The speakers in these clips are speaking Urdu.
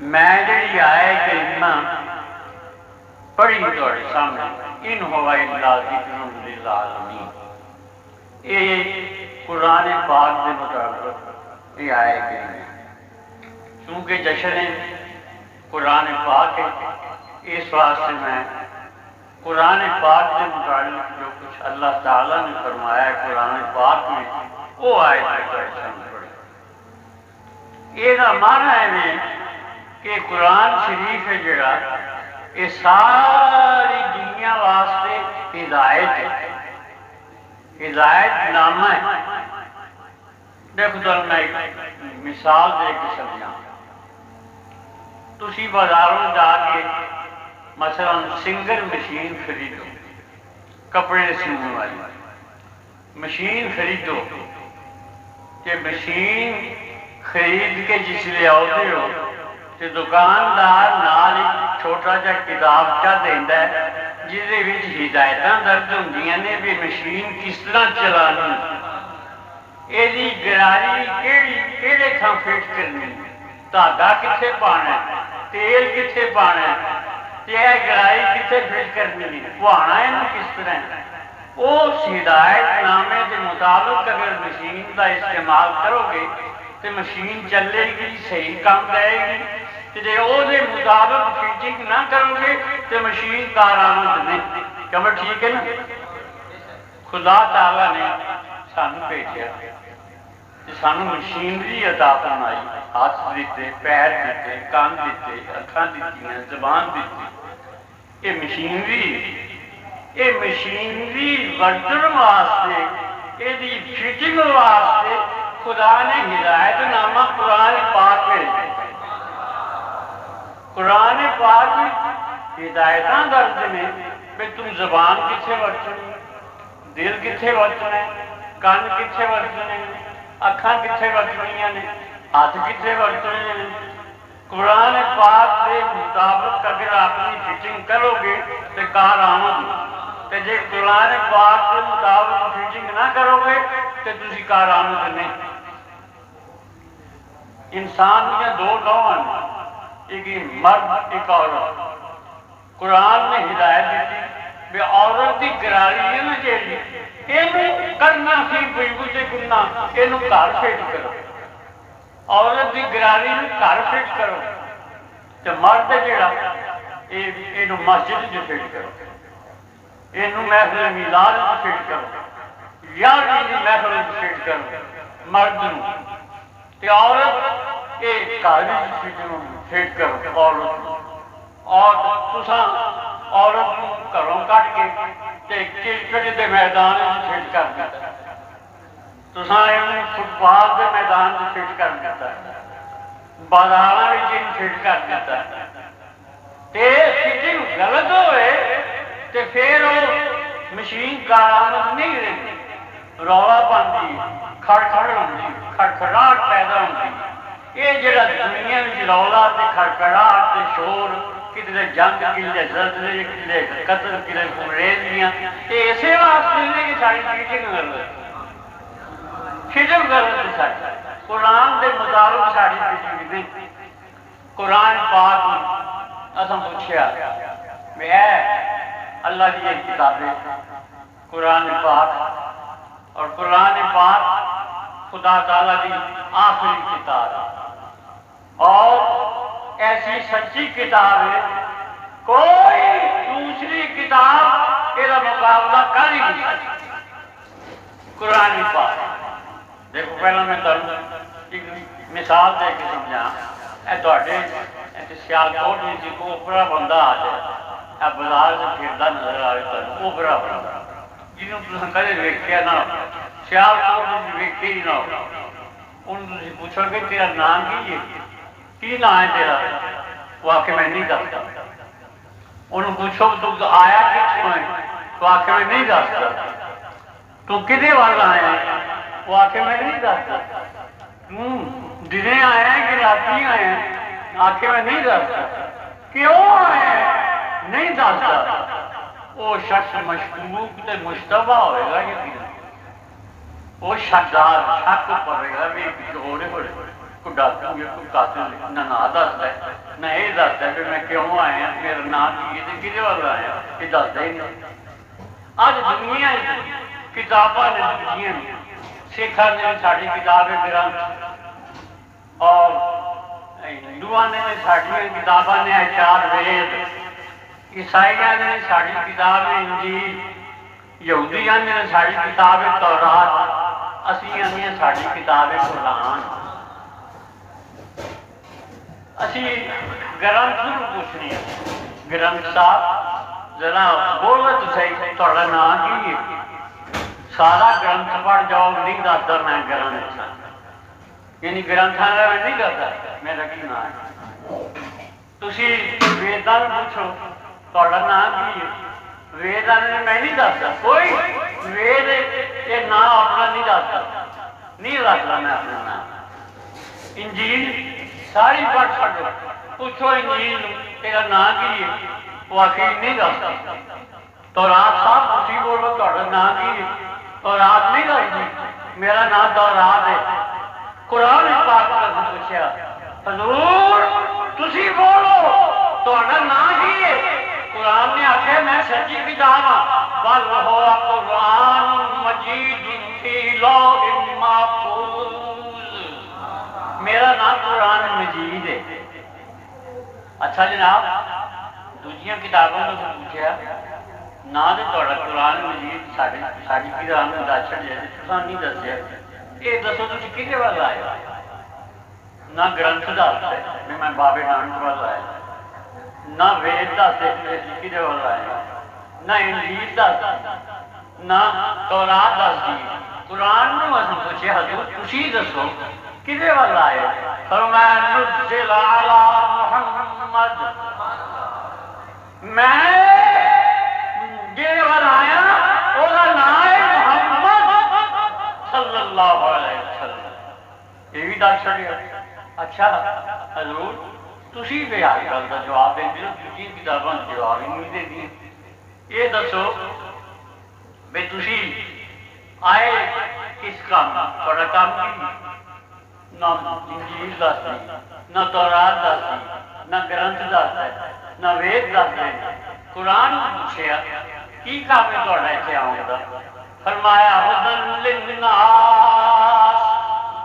میں جڑی آئے کریمہ پڑھی تھوڑے سامنے ان ہوا الا ذکر للعالمین، یہ قرآن پاک کے مطابق یہ آئے کریمہ چونکہ جشن قرآن پاک ہے، اس واسطے میں قرآن پاک کے متعلق جو کچھ اللہ تعالیٰ نے فرمایا ہے قرآن پاک میں وہ آئے سامنے پڑھی۔ یہ معنی ہے کہ قرآن شریف ہے جڑا یہ ساری دنیا واسطے ہدایت ہے، ہدایت نامہ ہے۔ دیکھو تو میں ایک مثال دے کے سمجھا، تسی بازاروں جا کے مثلا سنگر مشین خریدو، کپڑے سینے والی مشین خریدو، کہ مشین خرید کے جس لے آتے ہو تو دکاندار نال ایک چھوٹا جا کتابچہ دیندا ہے جس دے وچ ہدایتاں درج ہوندیاں نے بھی مشین کس طرح چلانی، ایدی گراری کیڑے تھاں فٹ کرنی، دھاگا کتھے پانا ہے، تیل کتھے پانا ہے، یہ گراری کتھے فٹ کرنی ہے، پوانا ہے کس طرح ہے۔ اس ہدایت نامے کے مطابق اگر مشین کا استعمال کرو گے تو مشین چلے گی، صحیح کام دے گی، تو جے او دے مطابق فٹنگ نہ کرو گے تو مشین کارآمد نہیں۔ کمر ٹھیک ہے نا؟ خدا تعالیٰ نے سانو بھیجا، سانو مشینری عطا فرمائی، ہاتھ دیتے، پیر دیتے، کان دیتے، اکھاں دیتیاں، زبان دیتی، یہ مشینری ورتن واسطے، یہ فٹنگ واسطے خدا نے ہدایت نامہ قرآن پاک بھیجا۔ قرآن پاک ہدایتاں درج نے کہ تم زبان کتھے ورتنی، دل کتھے ورتنا، کان کتھے ورتنے، اکھاں کتھے ورتنیاں نے، ہاتھ کتھے ورتنے نے۔ قرآن پاک کے مطابق اگر اپنی فٹنگ کرو گے تو کارآمد، تو جے قرآن پاک کے مطابق فٹنگ نہ کرو گے تو تسی کارآمد نہیں۔ انسان میں دو نوع ہیں، ایک مرد ایک عورت۔ قرآن نے ہدایت دیتی کہ عورت کی گراری ہے نا جیڑی، یہ کرنا سی بیوت گنا، یہ گھر فٹ کرو، عورت کی گراری گھر فٹ کرو، تو مرد جڑا یہ مسجد جو فٹ کرو، یہ محفل میلاد فٹ کرو، یارویں کی محفل فٹ کرو مرد نو، تو عورت یہ گھر فٹ کرو عورت نو۔ اور تساں عورت کو گھروں کٹ کے کرکٹ کے میدان فٹ کر دیتا، تساں فٹ بال کے میدان فٹ کر دیتا، بازار فٹ کر دیتا۔ فٹنگ غلط ہوئے تو پھر وہ مشین کارآمد نہیں رہتی، رولا پاندی، کھڑکھڑ ہوندی، کھڑکھڑاہٹ پیدا ہوندی۔ یہ جڑا دنیا میں رولا تے کھڑکھڑاہٹ تے شور، کدھر جنگ کدھر زلزلے کدھر قتل کدھر خونریزیاں، یہ اسی واسطے نہیں کہ ساری فٹنگ غلط، فٹنگ غلط ہے ساری، قرآن دے مطابق ساری فٹنگ نہیں۔ قرآن پاک اساں پوچھیا میں اللہ کی یہ کتابیں قرآن پاک، اور قرآن پاک خدا تعالیٰ کی آخری کتاب ہے، اور ایسی سچی کتاب ہے کوئی دوسری کتاب یہ مقابلہ کر ہی نہیں سکتی۔ قرآن پاک دیکھو، پہلا میں ایک مثال دے کے سمجھا، سیالکوٹ میں جی کو اوپرا بندہ آ جائے، بازار سے پھرتا نظر آئے تو اوپرا بندہ جنہوں تم کدے ویکھیا نہ ہو، سیالکوٹ میں ویکھے ہی نہ ہو، انہوں تم پوچھو گے تیرا نام کی نام ہے تیرا، وہ آ کے میں نہیں دستا۔ انہوں پوچھو تو آیا کتوں ہے، وہ آ کے میں نہیں دستا۔ تو کدے وال آیا ہے، وہ آ کے میں نہیں دستا۔ دنے آیا ہے کہ راتی آیا ہے، آ کے میں نہیں دستا۔ کیوں آیا ہے نہیں دستا۔ وہ شخص مشکوک تے مشتبہ ہوئے گا یقین، وہ شکدار شک پڑے گا بھی کچھ ہو رہے کوئی ڈاکو یا کوئی قاتل نہ دستا ہے نہ یہ دستا کہ میں کیوں آیا، میرا نام کی کھے وال آیا، یہ دستا ہی نہیں۔ اج دنیا کتاباں نے دنیا سکھا نے ساری کتاب گرنتھ اور ہندو نے ساری کتاباں نے چار وید، عیسائیاں نے ساری کتاب انجیل، یہودیاں نے ساری کتاب تورات، اسی آنے ساری کتاب قرآن۔ اسی گرنتھ نوں پوچھنے گرنتھ صاحب ذرا بولو تو صحیح تہاڈا نام کی ہے؟ سارا گرنتھ پڑھ جاؤ نہیں دسدا میں گرنتھ، یعنی گرنتھاں دا میں نہیں دسدا میرا کی نام ہے۔ تسی ویداں نوں پوچھو تہاڈا نام کی ہے؟ ویداں نے میں نہیں دسدا، کوئی وید یہ نام اپنا نہیں دسدا، نہیں دسدا میں اپنا نام۔ انجیل ساری پڑھ چھڈو، پوچھو انجیل تیرا نام کی ہے؟ وہ آخر نہیں دسدا۔ تورات صاحب تسی بولو تہاڈا نام کی ہے؟ تورات نہیں دسدی، میرا نام تورات ہے۔ قرآن پاک نے پوچھا حضور تسی بولو تہاڈا نام کی ہے؟ قرآن نے آخیا میں سچی کتاب ہاں، بل ہو قرآن مجید فی لوح محفوظ، میرا نام قرآن مجید ہے۔ اچھا جناب دوسری کتابوں نے پوچھا نہ تو تہاڈا قرآن مجید ساری کتاب میں دس چھڈیا تساں نہیں دسیا، یہ دسو تسی کہدے ول آئے؟ نہ گرنتھ دسدا ہے میں بابے نانک ول آیا، نہ وید دسدے کہدے ول آئے، نہ انجیل دسدا، نہ تورات دسدی۔ قرآن نوں اساں پوچھیا حضور تسی دسو کدے ول آئے؟ فرمایا نزل علی محمد، میں جہدے ول آیا وہ نام ہے محمد صلی اللہ علیہ وسلم، یہ بھی دس چھڈیا۔ اچھا حضور تسی بھی ہر گل کا جواب دے دو، دوسری کتاباں جواب ہی نہیں دے دی۔ یہ دسو بھی تسی آئے کس کام؟ تہاڈا کام کی؟ نہ انجیل دسدی، نہ تورات دسدی، نہ گرنتھ دسدا ہے، نہ وید دسدے۔ قرآن پوچھیا کی کام ہے تہاڈا اتنے آؤں دا؟ فرمایا ہدی للناس،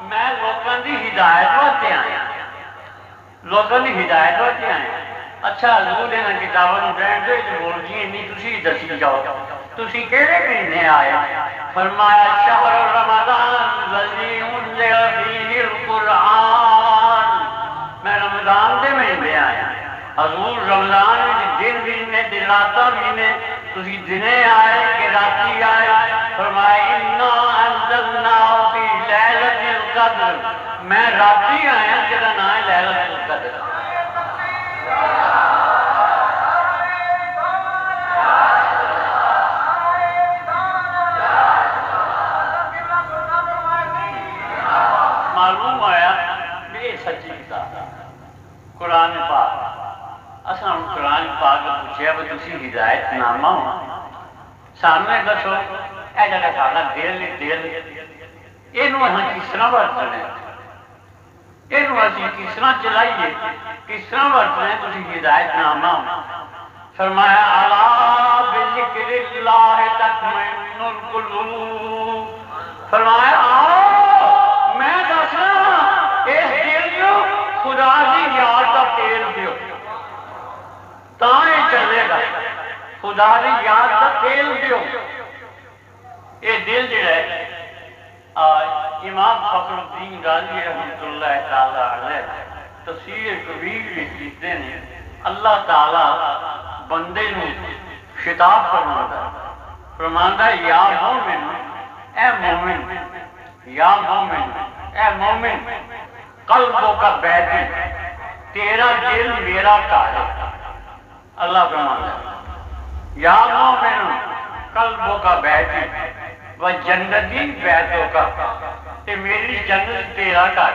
میں لوگوں کی ہدایت واسطے آیا، لوگوں کی ہدایت واسطے آیا۔ اچھا حضور انہاں کتاباں نوں رہن دو بول جی نہیں تسی دسی جاؤ تسی کہڑے مہینے آئے؟ فرمایا شہر رمضان الذی انزل فیہ القرآن، میں رمضان دے مہینے آیا۔ حضور رمضان میں دن بھی نے راتاں بھی نے، تسی دنے آئے کہ راتی آئے؟ فرمایا انا انزلناہ فی لیلۃ القدر، میں راتی آیا جہاں نام ہے لیلۃ القدر۔ معلوم ہوا کہ یہ سچی کتاب قرآن پاک۔ اصل قرآن پاک پوچھا بھی تسی ہدایت نامہ ہو سامنے دسو یہ جگہ سارا دل دل یہ کس طرح ورتنا، یہ کس طرح چلائیے، کس طرح ورتنا تسی ہدایت نامہ ہو۔ فرمایا الا بذکر اللہ تطمئن القلوب، فرمایا آؤ میں دسنا اس دل کو خدا کی یاد کا تیل دیو تاں یہ چلے گا، خدا کی یاد کا تیل دیو۔ یہ دل جڑا ہے امام فخر الدین رازی رحمۃ اللہ تعالی علیہ تفسیر کبیر لکھتے ہیں اللہ تعالی بندے نوں خطاب فرماندا ہے یا مومن، اے مومن، یا مومن، اے مومن قلبوں کا بیت، تیرا دل میرا گھر ہے۔ اللہ فرماندا ہے یا مومن قلبوں کا بیت و جنتی بیتوں کا، کہ میری جنت تیرا گھر،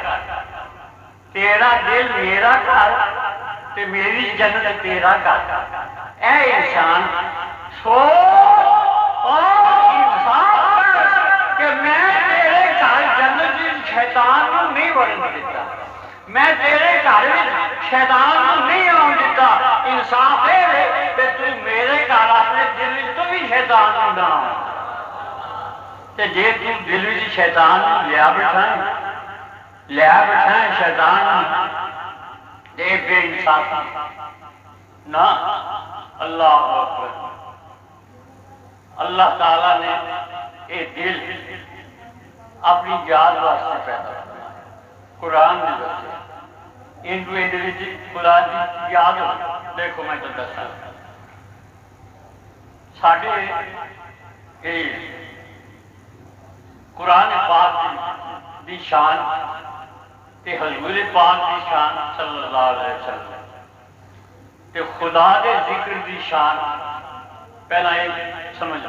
تیرا دل میرا گھر تے میری جنت تیرا گھر۔ اے انسان سوچ اور انصاف کر کہ میں تیرے گھر جنت شیطان کو نہیں بڑھن دیتا، میں تیرے گھر میں شیطان نہیں آن دیتا، انصاف ہے کہ تو میرے گھر اپنے دل میں تو بھی شیطان نہ تے جے تو دل میں شیطان لیا بٹھائیں شیطان دے بے انصاف نہ۔ اللہ اکبر، اللہ تعالیٰ نے یہ دل اپنی یاد واسطے پیدا کیا، قرآن نے دسیا قرآن کی یاد ہو۔ دیکھو میں تو دسا ساڈے قرآن پاک دی شان تے حضور پاک دی شان صلی اللہ علیہ وسلم تے خدا دے ذکر دی شان پہلا یہ سمجھ لو۔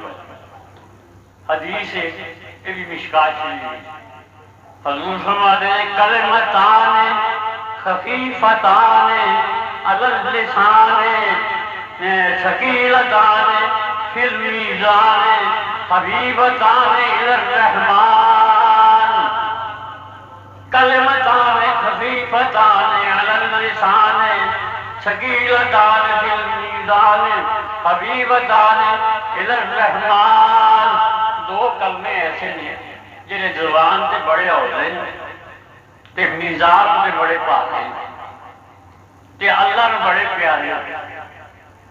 حدیث ہے یہ بھی مشکات شریف، حضور فرماتے ہیں کلمتان خفیفتان علی اللسان ثقیلتان فی المیزان حبیبتان الی الرحمن۔ کلمتان خفیفتان علی اللسان ثقیلتان فی المیزان حبیبتان الی الرحمن۔ دو کلمے ایسے ہیں جنہیں زبان سے بڑے ہوتے ہیں تے میزان سے بڑے پاتے ہیں تے اللہ نے بڑے پیارے ہیں۔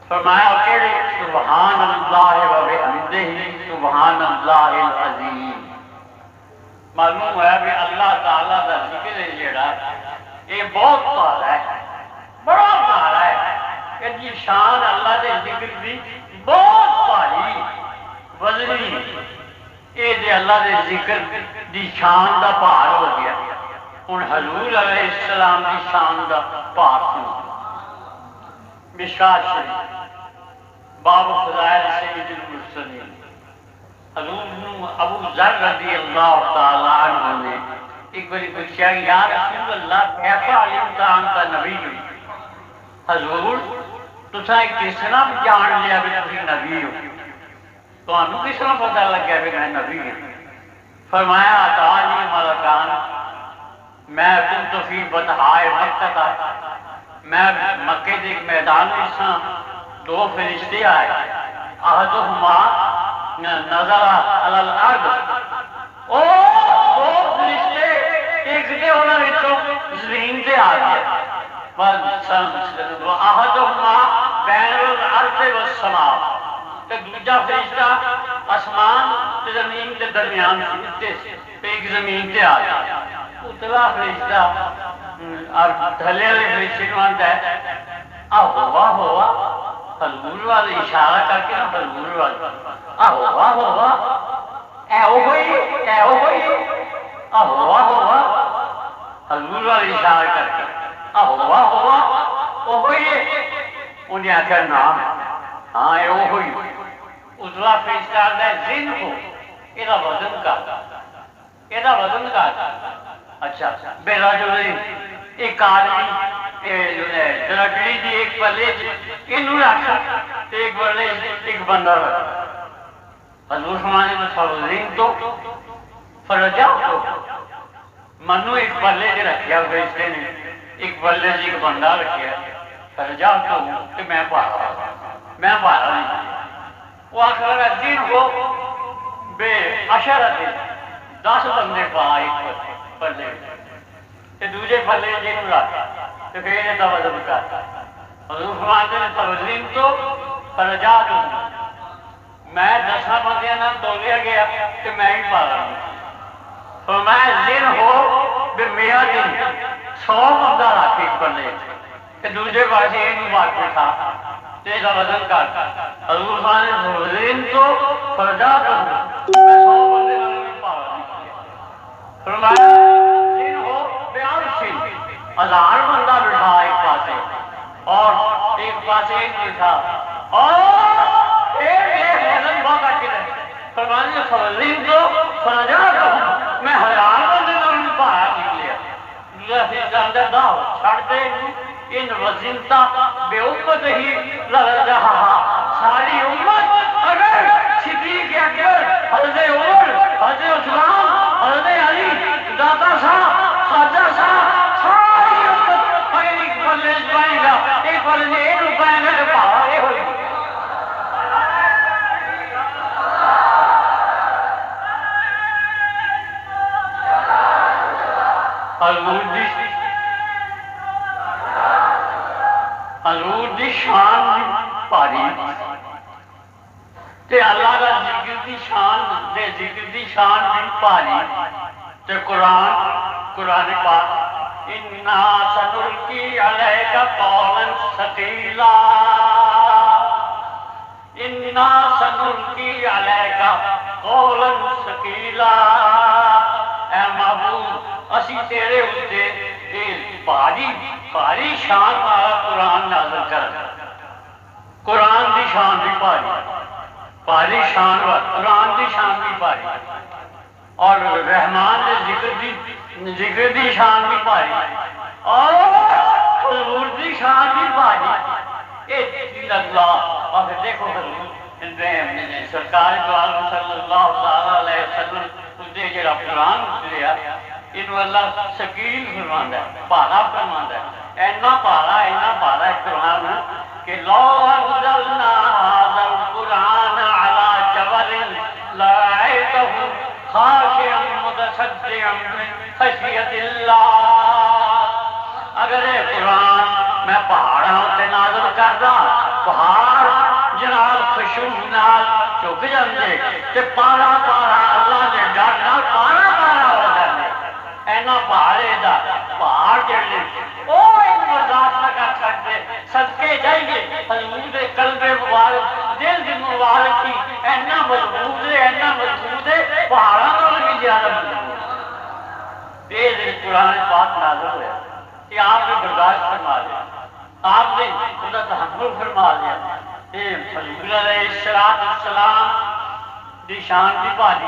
فرمایا کہ سبحان اللہ و بحمدہ سبحان اللہ العظیم۔ معلوم ہوا کہ اللہ تعالیٰ کا ذکر ہے جڑا یہ بہت پیارا ہے، بڑا پیارا ہے۔ کہ شان اللہ کے ذکر کی بہت بھاری وزنی، یہ اللہ کے ذکر دی شان دا پہاڑ ہو گیا۔ ہوں حضور علیہ السلام کی شان دا پہاڑ سنو۔ مشکات شریف باب فضائل سید المرسلین، حضور ابو ذر رضی اللہ تعالیٰ عنہ نے ایک باری پوچھا یا رسول اللہ کیسا علمت انت نبی؟ حضور تساں کس طرح جان لیا کہ تسی نبی ہو؟ تمہیں کس طرح پتہ لگ گیا کہ میں نبی ہوں؟ فرمایا اتانی ملکان، میں کنت فی بطحائے مکہ تھا، میں مکے کے ایک میدان میں سا، دو فرشتے آئے، احدہما نظر علی الارض، او دو فرشتے ایک دے انہوں نے زمین سے آ گیا، احدہما بین الارض والسماء، تے دوجا فرشتہ آسمان تے زمین کے درمیان تے ایک زمین تے آ گیا۔ اتلا فرشتہ اور تھلے والے فرشتے کو آتا ہے ہوا حضور والے اشارہ کر کے نا حضور والے ہوا اے ہوئی ہوا حضور والے اشارہ کر کے ہوا ہوئی انہیں آخر نام ہاں اے ہوئی۔ اتلا فرشتہ آتا ہے ذہن کو یہ وزن کا اچھا بیرا جو ایک آدمی لکڑی دی ایک پلے انہوں رکھا ایک بلے ایک بندہ رکھا۔ حضور فرمانے میں فرزین تو فرجا تو منو ایک پلے کے رکھیا فرشتے نے، ایک پلے سے ایک بندہ رکھیا، فرجا تو کہ میں پارا نہیں۔ وہ آخر لگا دن کو بے اشارت 10 بندے پا ایک پلے تے دوجے پلے جنوں رکھا تے پھر یہ وزن کر۔ حضور فرماتے ہیں فرزین تو فرجا تو میں 10 بندیاں نہ تولیا گیا کہ میں ہی پا رہا ہوں۔ فرمایا دن ہو بے میاں دن 100 بندہ رکھ ایک بندے تے دوجے پاسے یہ بات بٹھا تے اس وزن کر۔ حضور فرماتے ہیں فرزین تو فرجا تو میں 100 بندے نہ نہیں پا رہا ہوں۔ فرمایا دن ہو بے عرشن 1000 بندہ بٹھا ایک پاسے اور ایک پاسے ایک بٹھا اور ایک وزن بہت اچھے رہے۔ فرمانے ہیں فرزین تو فرجا تو میں 1000 بندے نہ نہیں پا رہا نکلیا۔ دوسرا فرشتہ اندر داؤ چھڑ دے ان وزنتا بے امت ہی لگ رہا ساری امت اگر صدیق اکبر حضرت عمر حضرت عثمان حضرت علی داتا صاحب خواجہ صاحب ساری حضور دی شان بھی بھاری تے اللہ دا ذکر دی شان دے ذکر دی شان بھی بھاری تے قرآن پاک اِنَّا سَنُلْقِي عَلَيْكَ قَوْلًا ثَقِيلًا اِنَّا سَنُلْقِي عَلَيْكَ قَوْلًا ثَقِيلًا اے محبوب اسی تیرے اُتے بھاری شان والا قرآن نازل کر قرآن دی شان بھی بھاری شان والا قرآن دی شان بھی بھاری اور رحمان دے ذکر دی شان بھی بھاری اور حضور دی شان بھی بھاری اے اللہ اور دیکھو حضور سرکار دو عالم صلی اللہ علیہ وسلم اسے جڑا قرآن اتریا انہوں اللہ ثقیل فرماندا ہے بھارا فرماندا ہے اینا بھارا قرآن کہ لو انزلنا هذا القرآن على جبل لرأيته خاشعا متصدعا من خشیت اللہ اگر یہ قرآن میں پہاڑوں تے نازل کردا پہاڑ جناب خشوع نال جھک جاندے تے پارا اللہ دے ڈر نال پارا ہو جاندے اینا پہاڑ جڑے او برداشت نہ کر سکتے صدقے جائیے حضور دے قلب مبارک دل دی مبارک کی اینا مضبوط ہے پہاڑاں نال بھی زیادہ مضبوط ہے قرآن پاک نازل ہوا کہ آپ نے برداشت فرما لیا آپ نے خدا تحمل فرما لیا حضور علیہ السلام دی شان بھی بھاری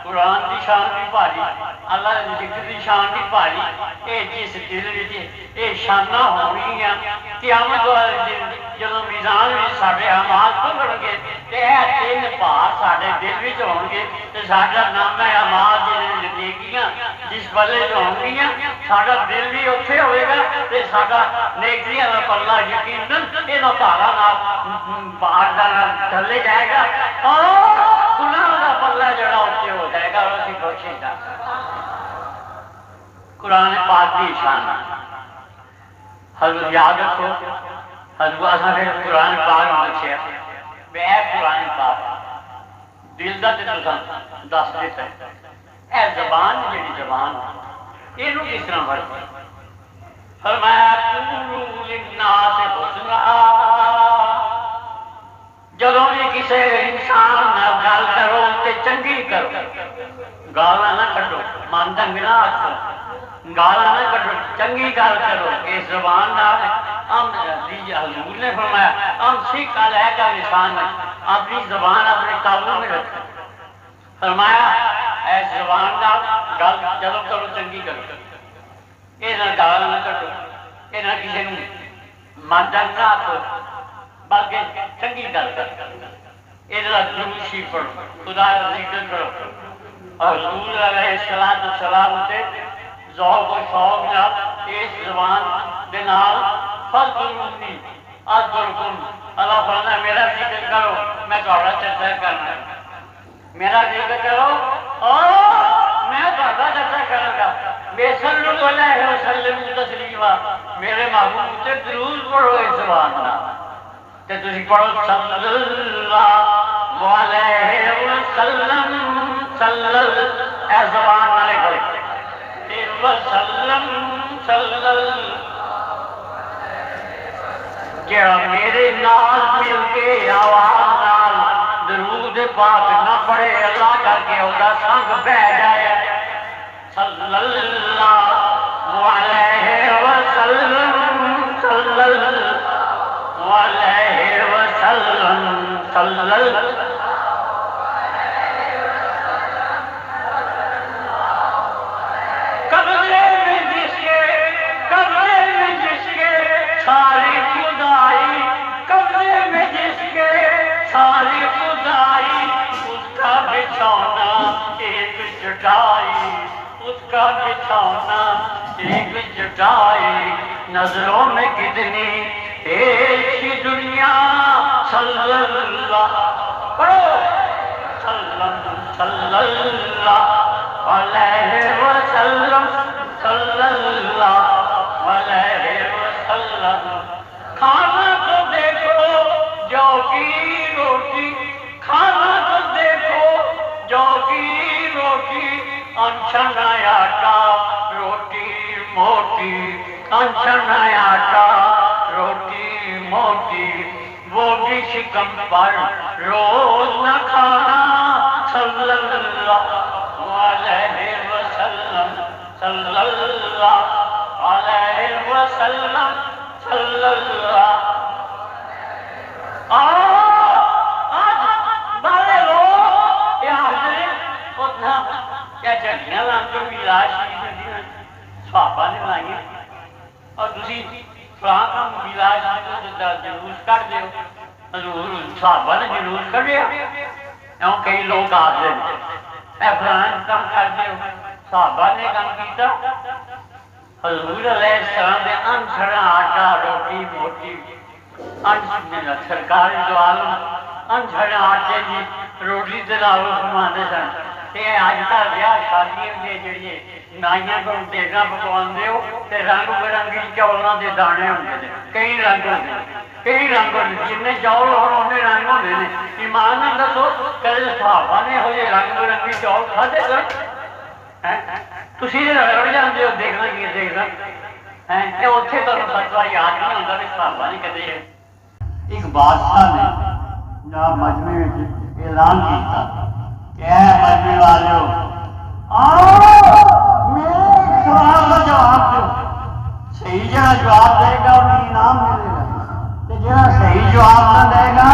قرآن دی شان بھی بھاری اللہ دی ذکر دی شان بھی بھاری اے جس دل وچ اے شاناں ہونگیاں قیامت والے دن جدوں میزان وچ ساڈے اعمال کھلن گے تے اے تین بھار ساڈے دل وچ ہون گے تے ساڈا نامہ اعمال دے نیکیاں جس بلے ہونگیاں ساڈا دل بھی اوتھے ہوئے گا تے ساڈا نیکیاں دا پلہ یقیناً انہاں بھاراں نال بھار دا تھلے جائے گا اور گناہ دا پلہ جڑا اوتھے ہو جائے گا اور اسی بخشے گا قرآن پاک کی شان حضرت یاد رکھو حضرت اساں پھر قرآن پاک بخشیا بے قرآن پاک دل دا تے تساں دس دیتا ہے اے زبان جڑی زبان اینو کس طرح ورتی فرمایا قولوا للناس حسنا جدوں بھی کسی انسان نال گل کرو تے چنگی کرو گالاں نہ کڈو من تنگ نہ آکھو گالاں نہ کڈو چنگی گل کرو اس زبان نال حضور نے فرمایا امسک علیک لسان اپنی زبان اپنے قابو میں رکھو فرمایا ایس زبان نال گل جدوں کرو چنگی کرو یہ نہ گالاں نہ کڈو یہ نہ کسی نوں من تنگ نہ آکھو بلکہ چنگی گل کرو یہ درود شریف پڑھو خدا کا ذکر کرو اور حضور علیہ السلام سے ذوق و شوق نال اس زبان دے نال فضلونی اذکرکم اللہ فرماتا میرا ذکر کرو میں تہاڈا چرچا کرنا میرا ذکر کرو اور میں تہاڈا چرچا کروں گا بے صلی اللہ علیہ وسلم تسلیما میرے محبوب تے درود پڑھو اس زبان نال تے تسی پڑھو صلی اللہ علیہ وسلم صلی اللہ اے زبان نال پڑھو تے وسلم صلی اللہ جڑا میرے نال مل کے آواز نال درود پاک نہ پڑھے اللہ کر کے اودا سنگ بہ جائے صلی اللہ علیہ وسلم صلی اللہ علیہ وسلم صلی اللہ ساری خدائی قبضے میں جس کے ساری خدائی اس کا بچھونا ایک چٹائی اس کا بچھونا ایک چٹائی نظروں میں کتنی ایک دنیا صلی اللہ پڑھو صلی اللہ علیہ وسلم صلی اللہ علیہ وسلم کھانا تو دیکھو جو کی روٹی، کھانا تو دیکھو جو کی روٹی، انچھن آٹا روٹی موٹی، انچھن آٹا روٹی موٹی، وہ بھی شکم پر روز نہ کھانا، صلی اللہ علیہ وسلم، صلی اللہ علیہ وسلم، صلی اللہ۔ آج بڑے لوگ اتنا کیا جھنڈیاں لانچوں کی لاش صحابہ نے لائی، اور تسی فلاں کا ملاج جلوس کر دیو، حضور صحابہ نے جلوس کر دیا، کیوں کئی لوگ آتے ہیں اے فلاں کام کر دیو، صحابہ نے کام کیتا، حضور علیہ السلام نے انچھڑا آٹا روٹی موٹی، سرکار دو عالم انچھڑا آٹے جی روٹی دلاو فرماتے سن، تے اج کل بیاہ شادیاں دے جڑیے نائیاں کو دیگاں پکواندے ہو تے رنگ برنگی چولاں دے دانے ہوندے نے، کئی رنگ ہوندے نے، کئی رنگ ہوندے نے، جنے چول ہون اونے رنگ ہوندے نے۔ ایمان نال دسو کدے صحابہ نے ہو جے رنگ برنگی چول کھادے سن؟ تسی رڑ جاندے ہو دیکھنا کی دیکھنا ہے، اتنے تمہیں فتوا یاد نہیں ہوتا کہ صحابہ نے کدے۔ ایک بادشاہ نے جہاں مجمع میں اعلان کیتا کہ اے مجمع والو آؤ میرے سوال کا جواب دو، صحیح جہاں جواب دے گا انہیں انعام ملے گا، جہاں صحیح جواب نہ دے گا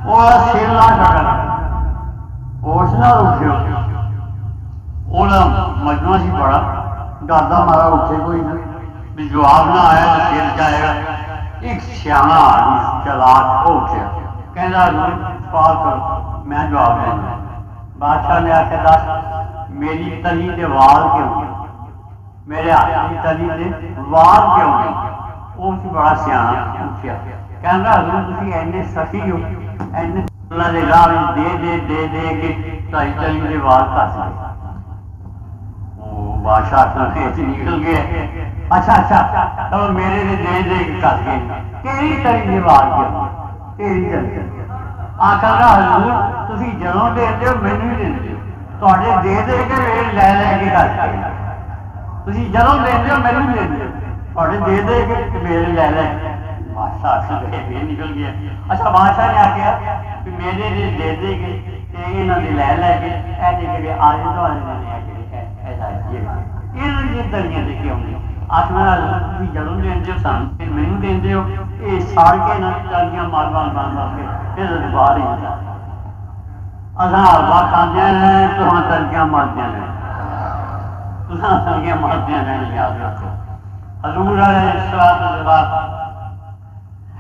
وہ سر نہ کٹنا، ہوش نہ رکھو۔ مجمع سی بڑا ڈردا مارا اٹھے کوئی نہ، جواب نہ آیا تو سر جائے گا۔ ایک سیاح آدمی چلاک اٹھیا کہندا سوال کرو میں جواب دوں۔ بادشاہ نے آخر دس میری تلی دے وال کیوں، میرے ہاتھ کی تلی دے وال کیوں نہیں؟ وہ بڑا سیاح اٹھیا کہندا حضور تسی اینے سخی ہو، اینے اللہ دے راہ دے دے دے دے کے تاری تلی دے وال کٹ گئے۔ بادشاہ نکل گئے، اچھا اچھا میرے نے دے دے کے کر گئے، تیری تری دی وال کیوں، تیری تری آخر حضور تسی جدوں دے ہو مینوں ہی دے ہو، تے دے دے کے لے لے کے کر کے، تسی جدوں دے ہو مینوں ہی دے تے دے دے کے میرے لے لے۔ بادشاہ نکل گیا۔ اچھا بادشاہ نے آخیا کہ میرے نے دے دے کے یہاں نے لے لے کے اے دے کے آج تو تلیاں دے کے آؤں آخر جدوں دے ہو سن پھر مینوں دے ہو، یہ ساڑ کے نہ تلیاں مار مار مار مار کے پھر باہر ہی ہوتا اصل حلوا کھانے ہیں تو ہاں تلیاں مارتے ہیں، تلیاں مارتے ہیں یاد رکھو۔ حضور علیہ السلام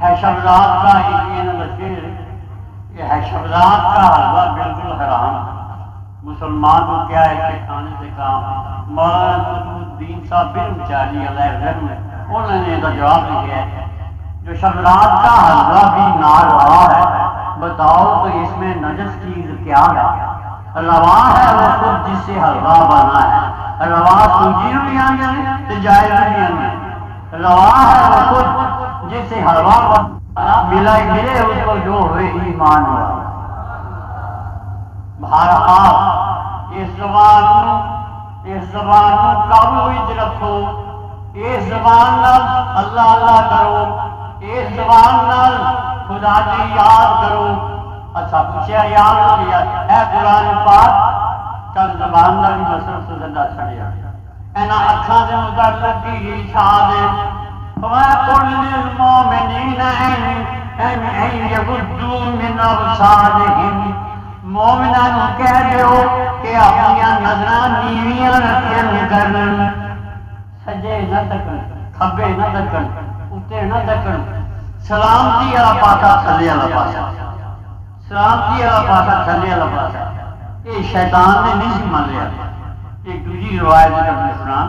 ہے شبزات کا یہ ہے شبزات کا حلوہ بالکل حرام، مسلمان کو کیا ہے کہ کھانے سے کام۔ مولانا قطب الدین صاحب بن چالی علیہ رحمہ انہوں نے تو جواب لکھا ہے جو شبزات کا حلوہ بھی ناروا ہے بتاؤ تو اس میں نجس چیز کیا ہے؟ روا ہے وہ خود جس سے حلوہ بنا ہے، روا سوجی بھی آنے تو جائز بھی آنے، روا ہے وہ خود جس سے حلوہ ملا ملے اس کو جو ہوئے ایمان ہوا۔ بہرحال اس زبان قابو وچ رکھو، اس زبان نال اللہ اللہ کرو، اس زبان نال خدا کی یاد کرو۔ اچھا پوچھا یاد ہو گیا اے قرآن پاک چل زبان نال مسئلہ سزا چھڑیا اینا اکھاں دے متعلق کی ارشاد ہے وَقُلْ لِلْمُؤْمِنِينَ أَن يَغُضُّوا مِنْ أَبْصَارِهِمْ مومنان کہہ دیو کہ اپنی نظراں نیویاں رکھیں کرن، سجے نہ تکن کھبے نہ تکن اتے نہ تکن، سلامتی والا پاسا تھلے والا پاسا، سلامتی والا پاسا تھلے والا پاسا۔ یہ شیطان نے نہیں مان لیا۔ ایک دوسری روایت میں سنا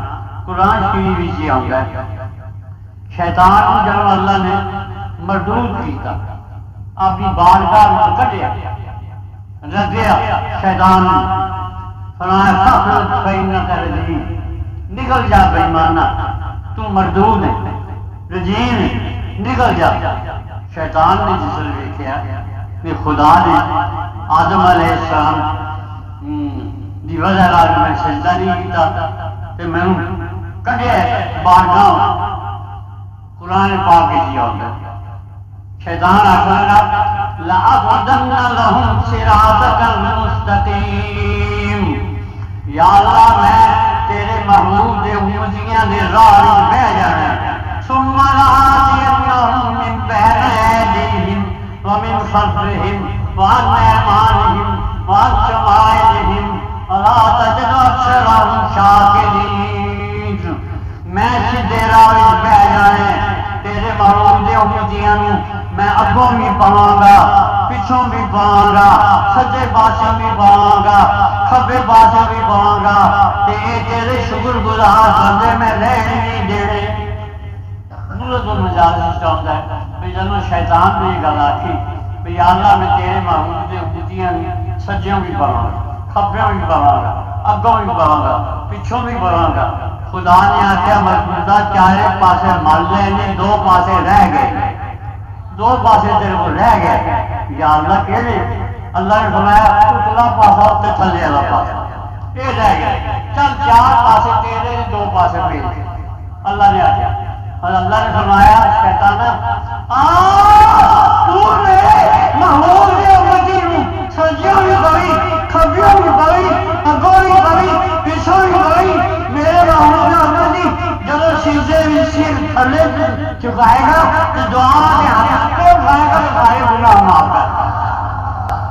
قرآن شریف وچ یہ آتا ہے شیطان کو جب اللہ نے مردود کیتا اپنی بارگاہ میں کڈیا رضیا شیطان فرمایا فخرج فإنک رجیم، نکل جا بے ایمانہ تو مردود ہے رجیم ہے۔ نکل جا۔ شیطان نے جس نے دیکھا کہ خدا نے آدم علیہ السلام دی وجہ نال میں سجدہ نہیں کیتا تے میں کڈیا بارگاہ قرآن پاک کی ہوتا شیطان آخر لگا لَأَقْعُدَنَّ لَهُمْ صِرَاطَكَ الْمُسْتَقِيمَ، یا اللہ میں تیرے محبوب دے امتیاں دے راہ وچ بہ جانا۔ ثُمَّ لَآتِيَنَّهُم مِّن بَيْنِ أَيْدِيهِمْ وَمِن خَلْفِهِمْ وَعَنْ أَيْمَانِهِمْ وَعَنْ شَمَائِلِهِمْ وَلَا تَجِدُ أَكْثَرَهُمْ شَاكِرِينَ۔ میں سیدھے راہ وچ بہ جانا تیرے محبوب دے امتیاں نوں میں اگوں بھی پاواں گا، پچھوں بھی پاواں گا، سجے پاسوں بھی پاواں گا، کھبے پاسوں بھی پاواں گا، تے اے تیرے شکر گزار بندے میں رہن نہیں دینے۔ نورت المجالس چاہتا ہے کہ جنہوں شیطان نے یہ گل آکھی کہ یا اللہ میں تیرے محبوب دے امتیاں سجیوں بھی پاواں گا، کھبیوں بھی پاواں گا، اگوں بھی پاواں گا، پچھوں بھی پاواں گا۔ خدا نے آخیا مربوطہ چارے پاسے مل لے نے، دو پاسے رہ گئے، دو پاسے تیرے کو رہ گئے۔ یا اللہ کہڑے؟ اللہ نے فرمایا اتلا پاسا تے تھلے والا پاسا یہ رہ گئے، چل چار پاسے تیرے نے، دو پاسے میرے۔ اللہ نے آخیا اور اللہ نے فرمایا شیطان تو میرے محبوب دے امتی نوں سجیوں بھی پوی، کھبیوں بھی پوی، اگوں بھی پوی، پچھوں بھی پوی۔ میرے محبوب دے امتی جدو سیدھے بھی سر تھلے چکائے گا تو دعا میں ہاتھ کو اٹھائے گا تو سارے گناہ معاف کر۔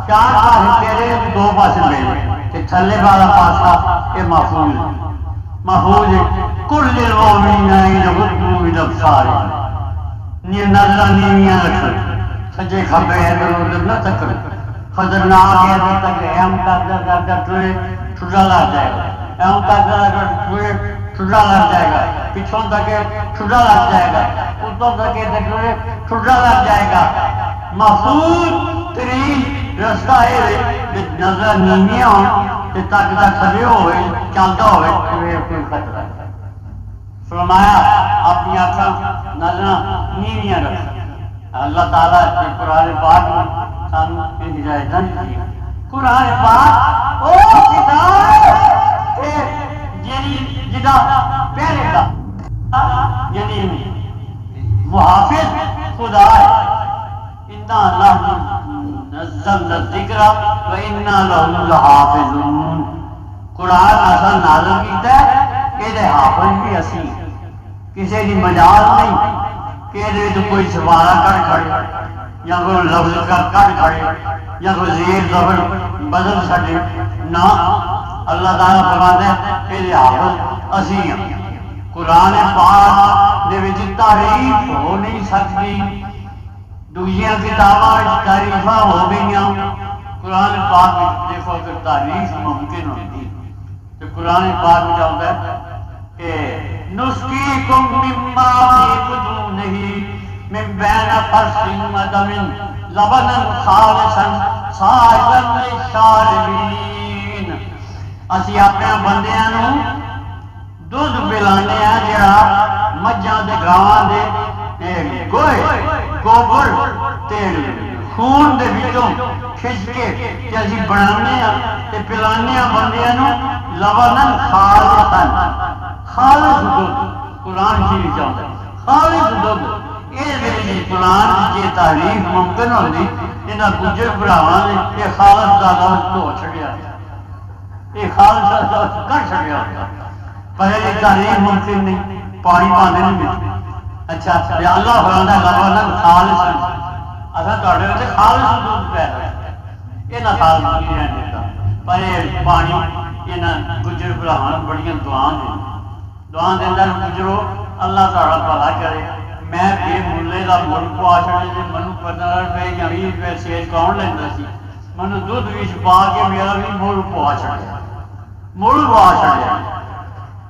چار پاسے تیرے دو پاسے میرے کہ تھلے والا پاسا یہ محفوظ ہے، محفوظ ہے۔ کل المؤمنین یغضوا من ابصارہم، نظر نیویاں رکھ، سجے کھبے ادھر ادھر نہ تکن، خطرناک ہے تک ایم کرتا کرتا ٹوئے ٹھڈا لگ جائے گا، ایم کرتا کرتا ٹوئے ٹھڈا لگ جائے گا، پچھوں تک ٹھڈا لگ جائے گا، اتوں تک ٹوئے ٹھڈا لگ جائے گا۔ محفوظ ترین رستہ ہے نظر نیویاں ہوں تے تکدا کھڑے ہوئے چلدا ہوئے کوئی خطرہ۔ فرمایا اپنی آنکھاں نظر نیویاں رکھ۔ اللہ تعالیٰ کے قرآن پاک میں سانو ہدایت دی۔ قرآن پاک او کتاب جیڑی جدا پہلے دا یعنی محافظ خدا ہے۔ انا اللہ نزلنا الذکر و انا لہ لحافظون۔ قرآن اصل نازل کیتا ہے، یہ حافظ بھی اسی، کسی کی مجال نہیں کہ یہ کوئی سوارا کر کھڑے یا کوئی لفظ کر کھڑے یا کوئی زیر زبر بدل سکے نہ۔ اللہ تعالیٰ فرماتا ہے یہ حافظ اسی ہیں۔ قرآن پاک دے وچ تعریف ہو نہیں سکتی، دوسریاں کتاباں تعریفاں ہو گئیاں، قرآن پاک دیکھو اگر تعریف ممکن ہوتی تو قرآن پاک میں آتا ہے کہ نسقیکم مما فی بطونہ من بین فرث و دم لبنا خالصا سائغا للشاربین۔ اسی اپنے بندیاں نوں دودھ پلانے ہیں جڑا مجھاں دے گاواں دے گوہے گوبر تے خون دے وچوں کھچ کے تے اسی بنانے ہیں تے پلانے ہیں بندیاں نوں لبنن خالصاً، خالص دودھ۔ قرآن کی چاہتا ہے خالص دودھ۔ یہ قرآن کی تعریف ممکن ہوتی انہاں گجر بھراواں نے یہ خالص دا لفظ دھو چھڑیا، یہ خالص دا لفظ کر چھڑیا، پر یہ تعریف ممکن نہیں، پانی پاندے نہیں۔ اچھا یا اللہ فرماتا ہے لبنن خالصاً، اصل تواڈے وچ خالص دودھ پیدا ہے، یہ نہ خالص نہیں رہن دیتا، پر یہ پانی انہاں گجر بھراواں بڑیاں دعاں دیں، دعاں دے اندر گجرو اللہ تعالیٰ بھلا کرے۔ میں بے ملے کا مل پوا چھڑے جی، منو 15 روپے یا 20 روپے سیج کون لینا سی، منو دودھ بھی پا کے میرا بھی مل پوا چھڑیا، مل پوا چھڑیا۔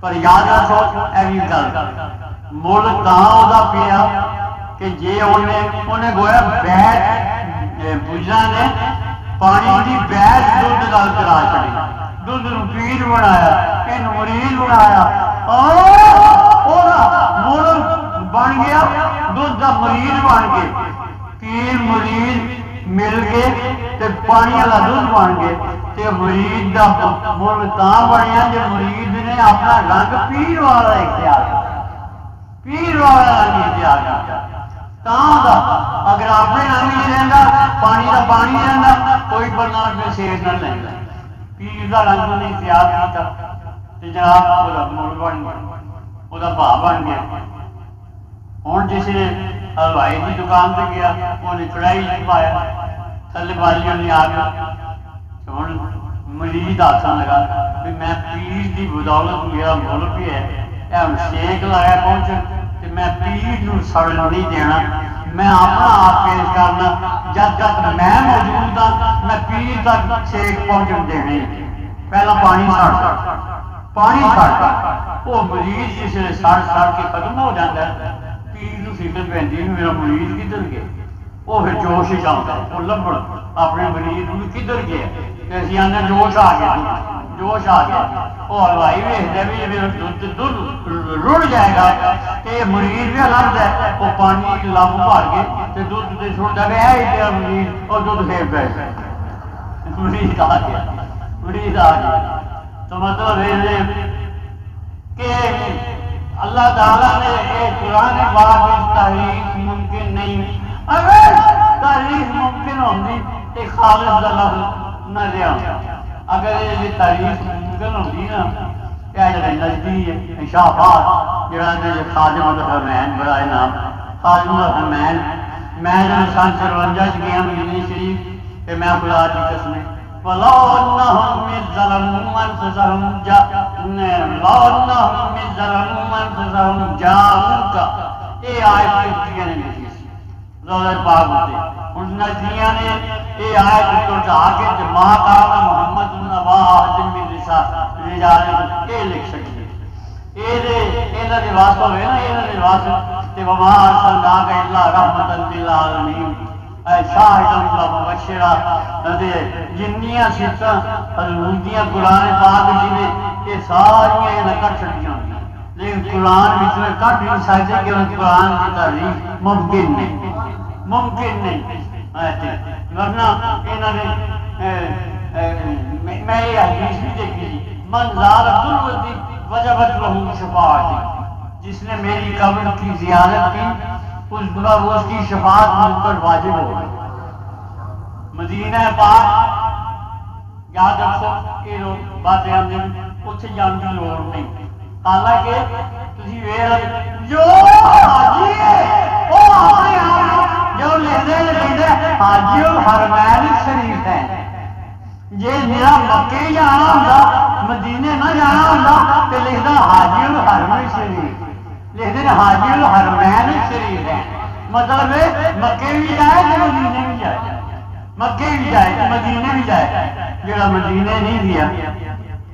پر یاد رکھو ایوی گل مل تاں پیا کہ جے انہیں گویا بیٹھ بجرا نے پانی کی بیٹھ دودھ گل کرا چھڑی، دودھ نو پیر بنایا، یہ مریض بنایا، مل بن گیا دودھ کا مریض بن گئے پیر مریض مل گئے تے پانی والا دودھ بن گئے تے مریض کا مل تاں بنیا جو مریض نے اپنا رنگ پیر والا اختیار کیا پیر والا رنگ اختیار کیا اگر اپنے رنگ نہیں رہتا پانی کا پانی رہتا کوئی بندہ اپنے سیر نہ لینا پیر کا رنگ نہیں اختیار کیا جناب وہ مل بن گیا وہ بھا بن گیا ہوں جس نے ہلوائی کی دکان سے گیا انہیں کڑائی پایا تھلے والی انہیں آ گیا ہوں مریض آسان لگا بھی میں پیر کی بدولت میرا ملک بھی ہے ہم شیک لایا پہنچ کہ میں پیر نو سڑن نہیں دینا میں اپنا آپ پیش کرنا جب تک میں موجود ہوں میں پیر تک شیک پہنچن دینے پہلا پانی سڑ وہ مریض جس نے سڑ کے ختم ہو جاتا ہے پیر کو فکر پہ میرا مریض کدھر گیا وہ پھر جوش ہی چاہتا ہے وہ لبڑ اپنے مریض کو کدھر گیا اسی آنے جوش آ گیا وہ ہلوائی ویستا بھی میرا دودھ رڑ جائے گا کہ مریض بھی الگ ہے وہ پانی لب بھر کے دودھ سے چھوڑتا گیا ہے مریض اور دودھ پھر پہ مریض آ گیا تو مطلب یہ کہ اللہ تعالیٰ نے ایک قرآن پاک میں تحریف ممکن نہیں اگر تحریف ممکن ہوتی تو خالص کا لفظ نہ دیا اگر یہ تحریف ممکن ہوتی نا کیا جائے نزدی شاہباد جہاں خادم الرحمین بڑا نام خادم الرحمین میں جب سن 53 گیا مدینہ شریف کہ میں خدا کی قسم وَلَوْ أَنَّهُمْ إِذْ ظَلَمُوا أَنفُسَهُمْ جَاءُوكَ یہ آیت کتنی نے لکھی روضہ پاک ہوتے ان نجدیاں نے یہ آیت اٹھا کے ما کان محمد ابا احد من رجال یہ لکھ سکتے یہ دے واسطہ ہوئے نا یہ واسطہ تے وما ارسلناک الا رحمۃ للعالمین اے شاہد و مبشرہ دے جنیاں صفتاں حضور دیاں قرآن پاک جی یہ ساری کٹ چھٹیاں لیکن قرآن میں کٹ نہیں سکتے کہ قرآن کی تعریف ممکن نہیں ورنہ انہوں نے میں یہ حدیث بھی دیکھی تھی من زار تربتی وجبت لہو شفاعتی جس نے میری قبر کی زیارت کی اس کی شفاعت مجھ پر واجب ہو گئی مدینہ پاک یاد رکھو یہ لوگ باتیں آتے ہیں اتنے جان کی لوڑ نہیں حالانکہ تھی جو جو لیندے حاجی الحرمین شریف ہیں جی میرا مکے جانا ہوتا مدینے نہ جانا ہوتا تو لکھتا حاجی الحرم شریف لکھتے حاجی الحرمین شریف ہے مطلب مکے بھی جائے تو مدینے بھی جائے مکے بھی جائے مدینے بھی جائے جڑا مدینے نہیں گیا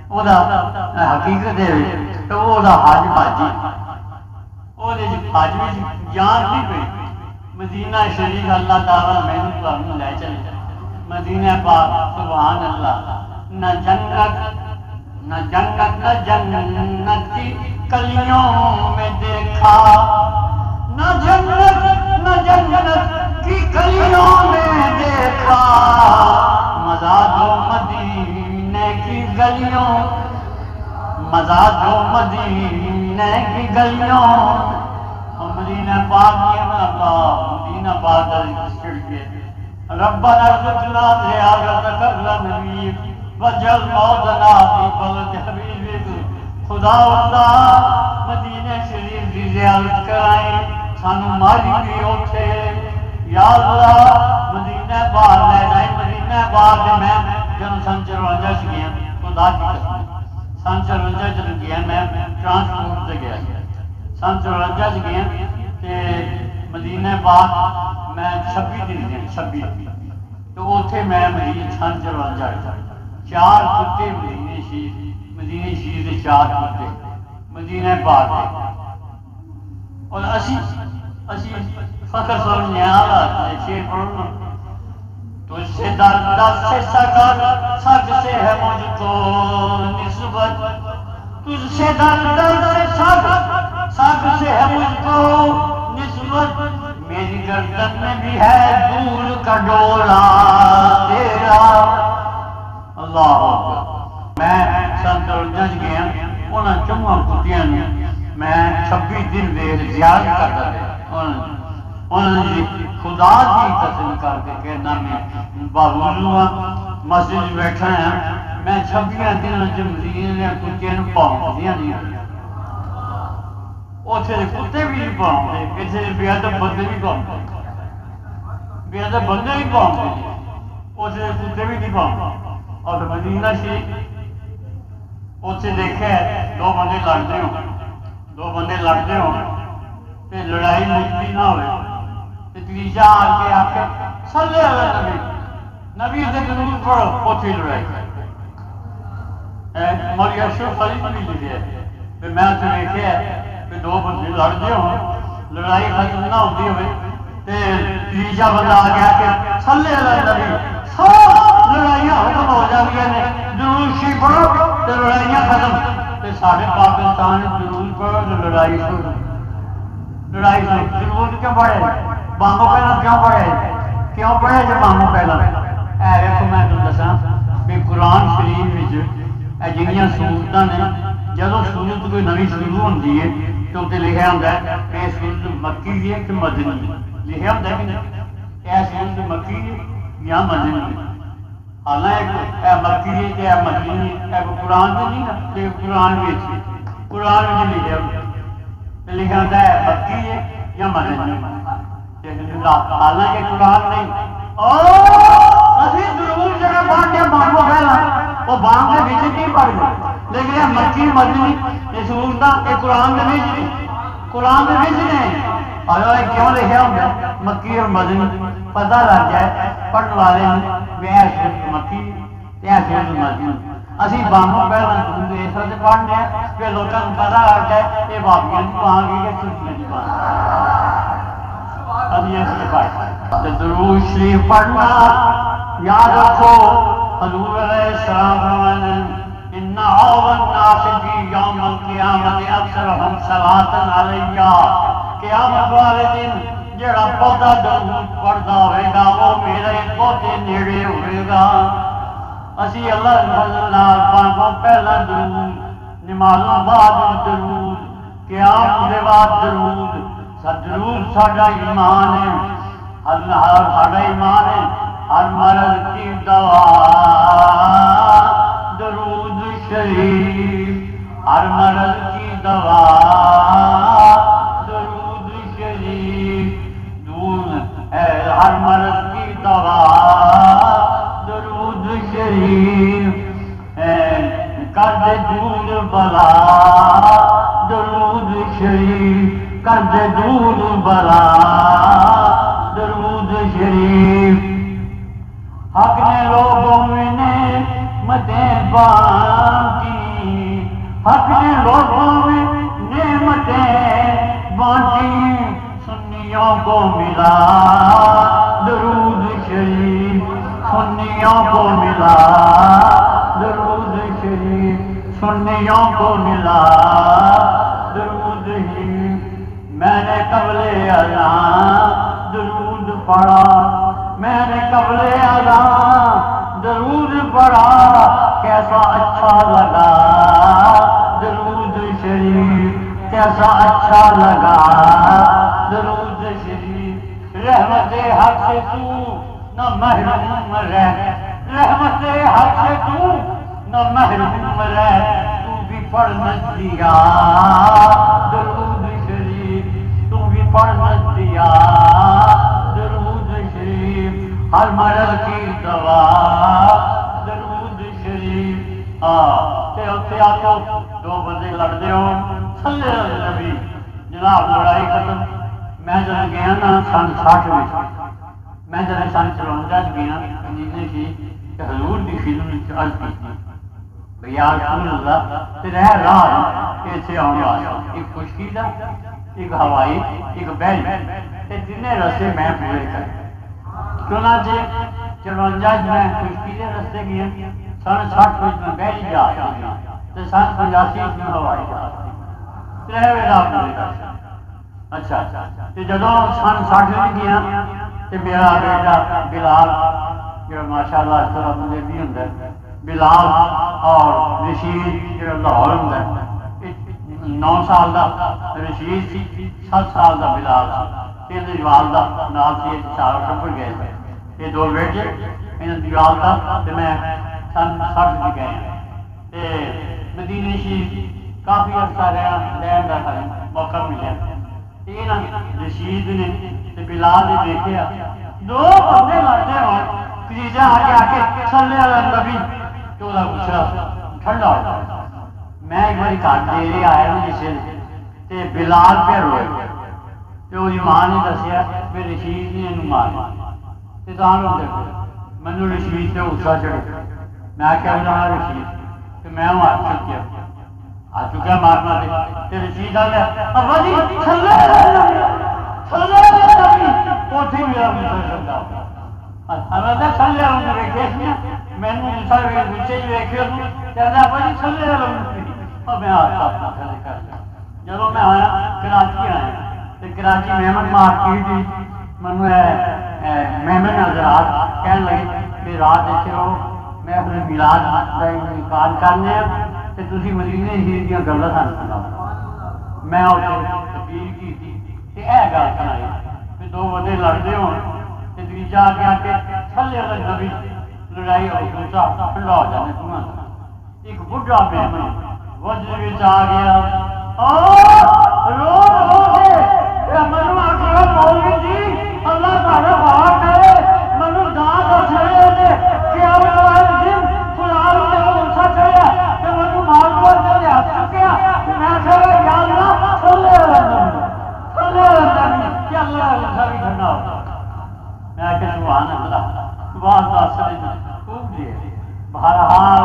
وہ حقیقت ہے تو وہ حج حاجی وہ حج میں جان نہیں پی مدینہ شریف اللہ تعالیٰ میں لے چلے مدینہ پاک سبحان اللہ نہ جنت کی کلیوں میں دیکھا نہ جنت کی کلیوں میں دیکھا مزہ دو مدینے کی گلیوں مزہ دو مدینے کی گلیوں مدینہ پاک مدینہ پاک چھڑ کے ربنا ارزقنا زیارت قبر نبیک وجعل موتنا فی بلد حبیبک خدا اللہ مدینہ شریف کی زیارت کرائیں سانو ماری بھی اٹھے یا اللہ مدینہ پاک لے جائیں مدینہ پاک میں جب سن 54 سے گیا خدا کی قسم سن 54 جب گیا میں ٹرانسپورٹ سے گیا سن 54 سے گیا کہ مدینہ پاک میں 26 دن گیا 26 تو اتنے میں مدینہ سن 54 4 کتے مدینہ شریف کے 4 کتے مدینہ پاک اور اسی فخر صاحب نیال شیر پڑھنا تجھ سے درد سے سگ سے ہے مجھ کو نسبت تجھ سے درد سے سب سے ہے مجھ کو نسبت، میری گردن میں بھی ہے دور کا ڈولا تیرا۔ اللہ اکبر۔ میں سن درجن گیا انہاں چوہاں کتیاں نے میں 26 دن ویخ زیارت کرتا رہا، انہوں نے خدا کی قسم کر کے کہنا میں بابو مسجد بیٹھا ہے، میں 26 دن مزید کتے پاؤں نہیں، اتنے کتے بھی نہیں پاؤں، کسی بے ادب بندے بھی پاؤں، بے ادب بندے بھی پاؤں، اتنے کتے بھی نہیں پاؤں۔ اور مدینہ شریف اتنے دیکھا دو بندے لڑتے ہو، دو بندے لڑتے ہو تے لڑائی مکتی نہ ہوئے، تیجا آ کے آ کے صلی اللہ نبی نبی سے درود پڑھو، اتنے لڑائی۔ مولی اشرف خلیل بھی لکھے کہ میں اتنے دیکھا کہ دو بندے لڑتے ہو، لڑائی ختم نہ ہوتی ہوئے، تیجا بندہ آ گیا کہ صلی اللہ نبی سب لڑائیاں ختم ہو جاتی ہیں، درود شریف پڑھو تو لڑائیاں ختم۔ سارے پاکستان درود پڑھو تو لڑائی شروع، لڑائی شروع۔ درود کیوں پڑھے؟ بانگو پہلا کیوں پڑھے؟ کیوں پڑھے جو بانگو پہلا؟ اے ویکھو میں تمہیں دساں کہ قرآن شریف جہاں سورتاں نے جدو سورت کوئی نویں شروع ہوتی ہے تو اتنے لکھا ہوتا ہے کہ یہ سورت مکی ہے کہ مدنی ہے، لکھا ہوتا ہے کہ نہیں یہ سورت مکی ہے یا مدنی ہے۔ حالانکہ مکی ہے کہ مدنی ہے، قرآن تو نہیں نا، قرآن قرآن لکھا لکھا ہوتا ہے مکی ہے یا مدنی، حالانکہ قرآن نہیں۔ ضرور جگہ پڑھ کے بانگو پہلا وہ بانگ کے پیچھے نہیں پڑھ گئے، لیکن یہ مکی مدنی یہ سہولت یہ قرآن کے نہیں، قرآن کے نہیں۔ اور کیوں لکھا ہوتا مکی اور مدنی؟ پتہ لگ جائے پڑھنے والے مکی یا مدنی۔ اسی بانگو پہلا اس طرح سے پڑھنے ہیں کہ لوگوں کو پتہ لگ جائے یہ باقیاں نہیں پاؤں گی کہ سوچیاں نہیں پاؤں گی۔ درود شریف پڑھنا یاد رکھو، حضور علیہ السلام فرماتے ان اول الناس فی یوم القیامت اکثرهم صلاۃ علیہ، قیامت والے دن جڑا پودا درود پڑھدا ہوئے گا وہ میرے پودے نیڑے ہوئے گا۔ اسی اللہ فضل نال پانچوں پہلا درود، نمازوں بعد درود، قیام دے بعد درود۔ درود ساڈا ایمان ہے، ساڈا ایمان ہے، ہر مرض کی دوا درود شریف، ہر مرض کی دوا درود شریف، ہر مرض کی دوا درود شریف، کر دے دور بلا درود شریف، کر دے دور بلا درود شریف۔ حق نے لوگوں میں نعمتیں بانٹی، حق نے لوگوں میں نعمتیں بانٹی، سنیوں کو ملا درود شریف، سنیوں کو ملا درود شریف، سنیوں کو ملا درود شریف۔ میں نے قبل اذان درود پڑھا، میں نے قبل اذان درود پڑھا، کیسا اچھا لگا درود شریف، کیسا اچھا لگا درود شریف۔ رحمت حق سے تو نہ محروم رہ، رحمت حق سے تو نہ محروم رہ، تو بھی پڑھنا دیا درود شریف، تو بھی پڑھنا دیا درود شریف، ہر مرض کی دوا درود شریف۔ تے اتنے آ دو بندے لڑتے ہو، صلی اللہ نبی جناب لڑائی ختم۔ میں جب گیا نا سن 60 میں، میں جب سن 54 گیا جینے کی حضور کی خدمت عرض کی یا رسول اللہ تے رہ راہ ایتھے آنے والا ایک خشکی دا، ایک ہوائی، ایک بحری، تے تینے رستے میں پورے کر۔ چنانچہ 54 میں خشکی دے رستے گیا، سن 60 میں بحری جہاز تے سن 85 میں ہوائی جہاز۔ 3 ਵੇਲਾ ਪੂਰੇ। ਅੱਛਾ ਤੇ ਜਦੋਂ ਸਨ 60 ਗਈਆਂ ਤੇ ਮੇਰਾ ਬੇਟਾ بلال جو ماشاءاللہ اس طرح مجھے بھی ہوں بلال اور رشید جو لاہور ہوں 9 سال دا رشید سی 7 سال دا بلال سی تین والدہ نال سی چار ٹپڑ گئے تھے یہ 2 بیٹے انہوں دی والدہ تے میں سن 60 دی گئے تے مدینے شریف کافی عرصہ رہا لین دا موقع ملیا یہ نا رشید نے تے بلال نے دیکھا 2 بندے لڑتے ہو کلیجہ آ کے صلی اللہ علیہ نبی تو دا غصہ ٹھنڈا ہو جائے میں ایک باری گھر ڈیرے آیا ہوں جسے تے بلال پہ روئے تے وہ ماں نے دسیا کہ رشید نے انہوں مارا تے تاں ہوندے مینوں رشید تے غصہ چڑھے میں کیا بنا رشید تے میں ہاتھ چکیا آ چکا مارنا تے رشید آ گیا ابا جی صلی اللہ علیہ نبی اوتھے میرا غصہ چڑھا ہمیں صلی اللہ علیہ ویکھیا مینوں سارے نیچے ویکھیا کہندا ابا جی صلی اللہ علیہ اور میں آتا اپنا کھڑے کر لیا جب میں آیا کراچی آیا تو کراچی مہمن مارکیٹ تھی منو مہمن حضرات کہنے لگے کہ رات اتنے رہو میں اپنے میلاد کا انعقاد کرنے تو تھی مدینے شریف دیا گلاں سانوں سناؤ میں اتنے اپیل کی کہ یہ گل سنائی کہ 2 بندے لڑتے ہو تیجا آ کے صلی اللہ علیہ نبی لڑائی ہو دوسرا ٹھنڈا ہو جانے تمہاں ایک بڈھا مہمان وجہ بچ آ گیا رو رو کے منو آخر مولوی جی اللہ تعالی پاک ہے منو دان دس رہے نے کہ اب دن فلان تے غصہ چڑھیا تے منو مال پر تے ہاتھ چکیا میں کہا یا اللہ صلی اللہ علیہ وسلم کہ اللہ غصہ بھی ٹھنڈا ہو میں کہ سبحان اللہ سبحان اللہ خوب دی بہرحال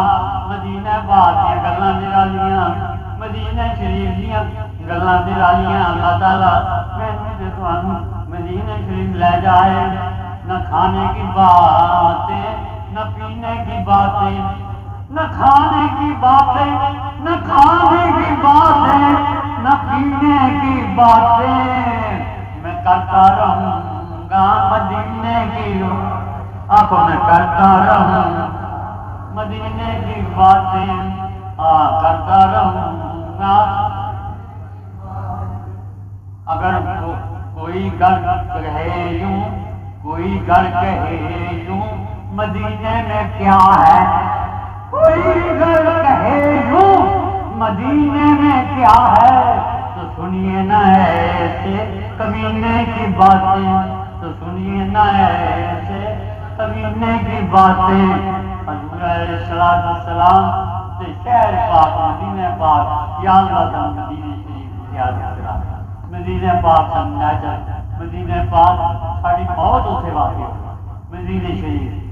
مدینہ پاک دیا گلاں نرالیاں مدینہ شریف دیا گلاں نرالیاں اللہ تعالیٰ میں تمہوں مدینہ شریف لے جائے نہ کھانے کی باتیں نہ پینے کی باتیں نہ کھانے کی باتیں نہ کھانے کی باتیں نہ پینے کی باتیں میں کرتا رہوں گا مدینے کی اب میں کرتا رہوں مدینے کی باتیں کرتا رہوں گا اگر کوئی گھر کہے یوں کوئی گھر کہے یوں مدینے میں کیا ہے کوئی گھر کہے یوں مدینے میں کیا ہے تو سنیے نہ ایسے کمینے کی باتیں تو سنیے نہ ایسے کمینے کی باتیں حضور علیہ السلام سے شہر پاک مدینہ پاک یا اللہ تعالی مدینہ شریف یاد کرا مدینہ پاک سمجھا جائے مدینہ پاک ساری موت اسے واقع مدینہ شریف